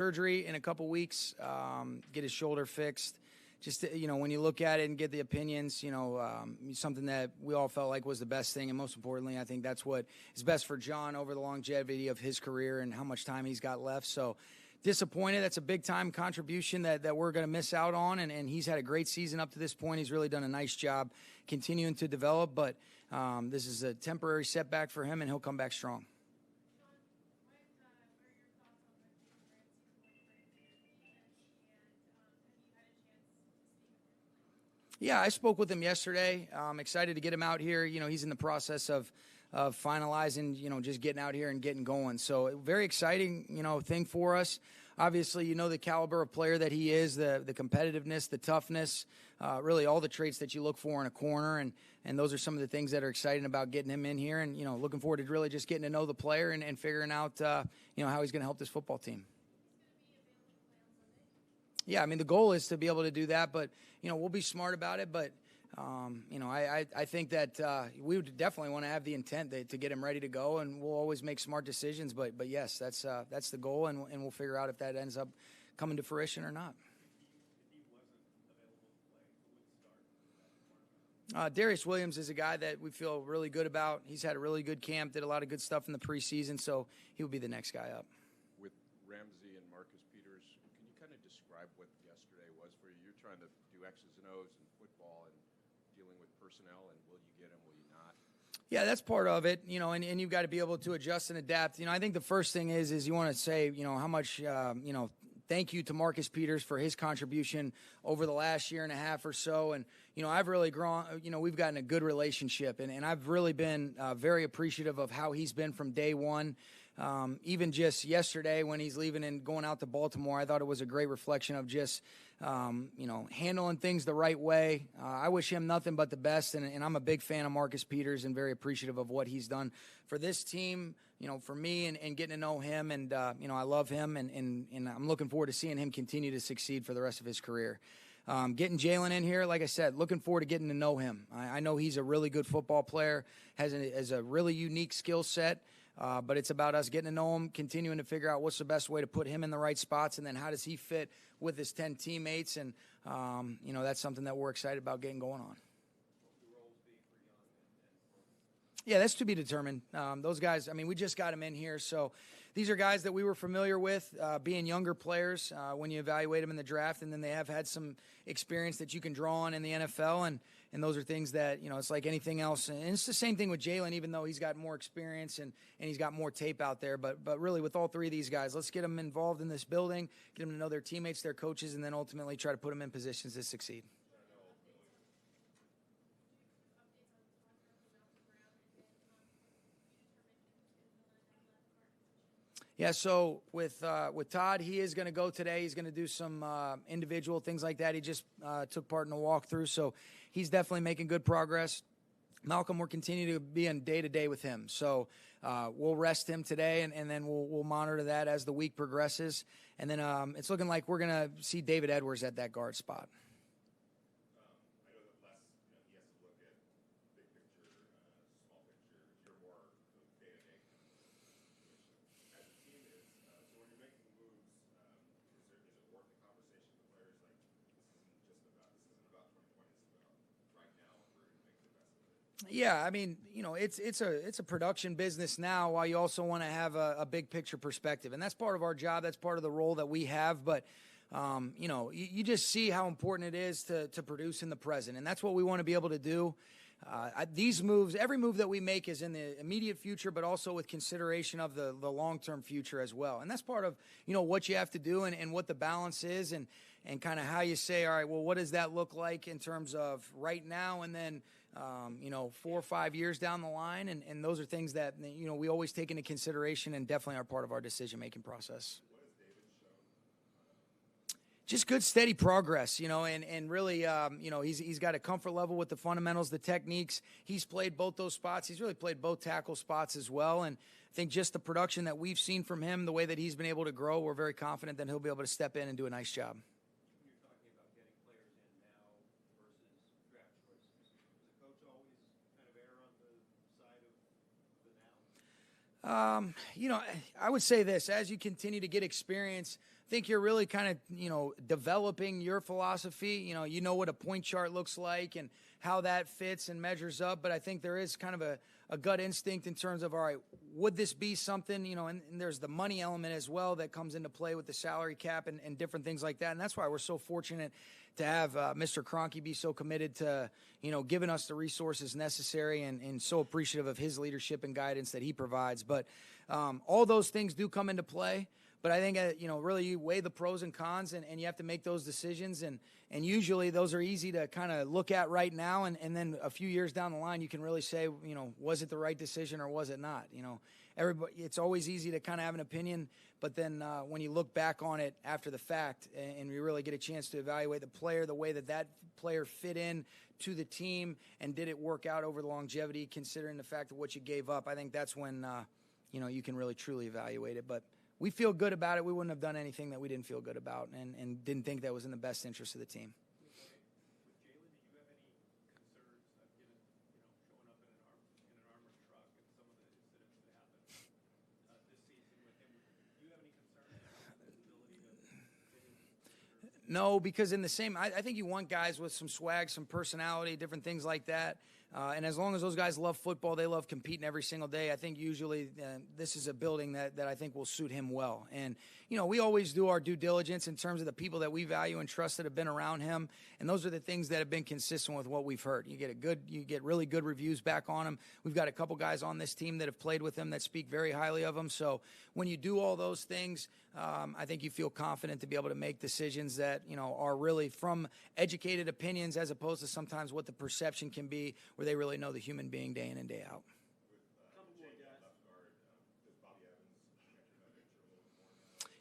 surgery in a couple weeks, get his shoulder fixed. Just, when you look at it and get the opinions, something that we all felt like was the best thing. And most importantly, I think that's what is best for John over the longevity of his career and how much time he's got left. So disappointed. That's a big-time contribution that we're going to miss out on. And he's had a great season up to this point. He's really done a nice job continuing to develop. But this is a temporary setback for him, and he'll come back strong. Yeah, I spoke with him yesterday. I'm excited to get him out here. He's in the process of finalizing, just getting out here and getting going. So very exciting, thing for us. Obviously, the caliber of player that he is, the competitiveness, the toughness, really all the traits that you look for in a corner. And those are some of the things that are exciting about getting him in here. And, looking forward to really just getting to know the player and figuring out, how he's going to help this football team. Yeah, the goal is to be able to do that, but, we'll be smart about it. But, I think that we would definitely want to have the intent to get him ready to go, and we'll always make smart decisions. But yes, that's the goal, and we'll figure out if that ends up coming to fruition or not. Darius Williams is a guy that we feel really good about. He's had a really good camp, did a lot of good stuff in the preseason, so he will be the next guy up. With Ramsey and Marcus Peters, can you kind of describe what yesterday was for you? You're trying to do X's and O's in football and dealing with personnel, and will you get them, will you not? Yeah, that's part of it, and you've got to be able to adjust and adapt. I think the first thing is you want to say, how much, thank you to Marcus Peters for his contribution over the last year and a half or so. And, I've really grown, we've gotten a good relationship, and I've really been very appreciative of how he's been from day one. Even just yesterday when he's leaving and going out to Baltimore, I thought it was a great reflection of just, handling things the right way. I wish him nothing but the best, and I'm a big fan of Marcus Peters and very appreciative of what he's done for this team, for me and getting to know him. And, I love him, and I'm looking forward to seeing him continue to succeed for the rest of his career. Getting Jalen in here, like I said, looking forward to getting to know him. I know he's a really good football player, has a really unique skill set. But it's about us getting to know him, continuing to figure out what's the best way to put him in the right spots, and then how does he fit with his 10 teammates. And, that's something that we're excited about getting going on. Yeah, that's to be determined. Those guys, we just got them in here. So these are guys that we were familiar with, being younger players when you evaluate them in the draft, and then they have had some experience that you can draw on in the NFL. And those are things that, it's like anything else. And it's the same thing with Jalen, even though he's got more experience and he's got more tape out there. But really, with all three of these guys, let's get them involved in this building, get them to know their teammates, their coaches, and then ultimately try to put them in positions to succeed. Yeah, so with Todd, he is going to go today. He's going to do some individual things like that. He just took part in a walkthrough, so he's definitely making good progress. Malcolm, we're continuing to be on day-to-day with him. So we'll rest him today, and then we'll monitor that as the week progresses. And then it's looking like we're going to see David Edwards at that guard spot. Yeah, it's a production business now, while you also want to have a big picture perspective, and that's part of our job. That's part of the role that we have. But you just see how important it is to produce in the present, and that's what we want to be able to do. These moves, every move that we make is in the immediate future, but also with consideration of the long-term future as well. And that's part of, what you have to do and what the balance is and kind of how you say, all right, well, what does that look like in terms of right now and then, 4 or 5 years down the line. And those are things that, we always take into consideration and definitely are part of our decision-making process. Just good, steady progress, and really, he's got a comfort level with the fundamentals, the techniques. He's played both those spots. He's really played both tackle spots as well. And I think just the production that we've seen from him, the way that he's been able to grow, we're very confident that he'll be able to step in and do a nice job. You're talking about getting players in now versus draft choices. Does the coach always kind of err on the side of the now? I would say this: as you continue to get experience, think you're really kind of, developing your philosophy. You know what a point chart looks like and how that fits and measures up. But I think there is kind of a gut instinct in terms of, all right, would this be something, and there's the money element as well that comes into play with the salary cap and different things like that. And that's why we're so fortunate to have Mr. Kroenke be so committed to, giving us the resources necessary and so appreciative of his leadership and guidance that he provides. But all those things do come into play. But I think, really you weigh the pros and cons and you have to make those decisions. And usually those are easy to kind of look at right now. And then a few years down the line, you can really say, was it the right decision or was it not? Everybody, it's always easy to kind of have an opinion. But then when you look back on it after the fact and you really get a chance to evaluate the player, the way that player fit in to the team and did it work out over the longevity, considering the fact of what you gave up, I think that's when, you can really truly evaluate it. But we feel good about it. We wouldn't have done anything that we didn't feel good about and didn't think that was in the best interest of the team. With Jalen, do you have any concerns of showing up in an armored truck and some of the incidents that happened this season with him? Do you have any concerns about his ability to fit in? No, because I think you want guys with some swag, some personality, different things like that. And as long as those guys love football, they love competing every single day, I think usually this is a building that I think will suit him well. And, we always do our due diligence in terms of the people that we value and trust that have been around him. And those are the things that have been consistent with what we've heard. You get really good reviews back on him. We've got a couple guys on this team that have played with him that speak very highly of him. So when you do all those things, I think you feel confident to be able to make decisions that, are really from educated opinions as opposed to sometimes what the perception can be where they really know the human being day in and day out.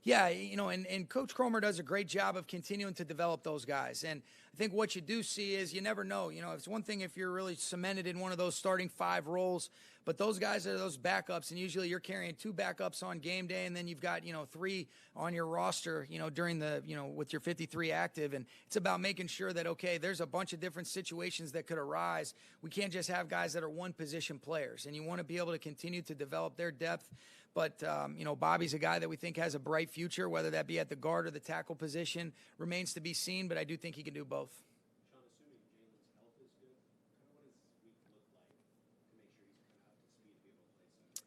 Yeah, and Coach Cromer does a great job of continuing to develop those guys. And I think what you do see is you never know. It's one thing if you're really cemented in one of those starting 5 roles, but those guys are those backups, and usually you're carrying 2 backups on game day, and then you've got, 3 on your roster, during the, with your 53 active. And it's about making sure that, okay, there's a bunch of different situations that could arise. We can't just have guys that are one position players, and you want to be able to continue to develop their depth. But, Bobby's a guy that we think has a bright future, whether that be at the guard or the tackle position, remains to be seen, but I do think he can do both. Sean, assuming Jalen's health is good, what does this week look like to make sure he's up to speed to be able to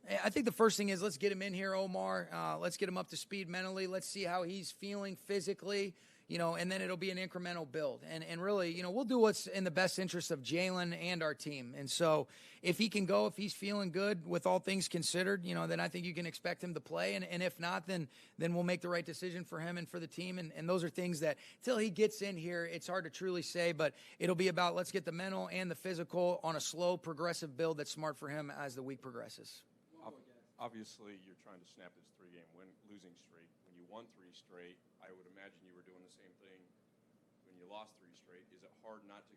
play Sunday? I think the first thing is let's get him in here, Omar. Let's get him up to speed mentally. Let's see how he's feeling physically. And then it'll be an incremental build. And really, we'll do what's in the best interest of Jalen and our team. And so if he can go, if he's feeling good with all things considered, then I think you can expect him to play. And if not, then we'll make the right decision for him and for the team. And those are things that until he gets in here, it's hard to truly say. But it'll be about let's get the mental and the physical on a slow, progressive build that's smart for him as the week progresses. Obviously, you're trying to snap this 3-game losing streak. When you won 3 straight, I would imagine you were doing the same thing when you lost 3 straight. Is it hard not to?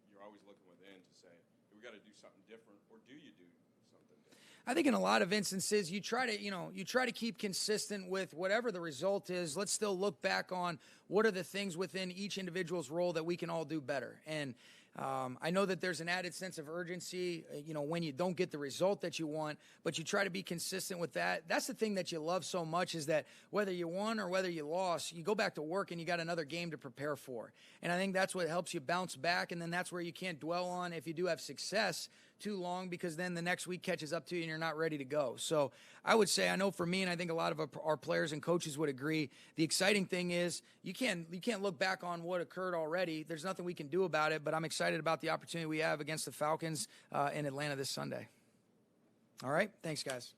You're always looking within to say, hey, we got to do something different, or do you do something different? I think in a lot of instances, you try to keep consistent with whatever the result is. Let's still look back on what are the things within each individual's role that we can all do better. And I know that there's an added sense of urgency, when you don't get the result that you want, but you try to be consistent with that. That's the thing that you love so much is that whether you won or whether you lost, you go back to work and you got another game to prepare for. And I think that's what helps you bounce back. And then that's where you can't dwell on if you do have success too long, because then the next week catches up to you and you're not ready to go. So I would say, I know for me, and I think a lot of our players and coaches would agree, the exciting thing is you can't look back on what occurred already. There's nothing we can do about it, but I'm excited about the opportunity we have against the Falcons in Atlanta this Sunday. All right. Thanks, guys.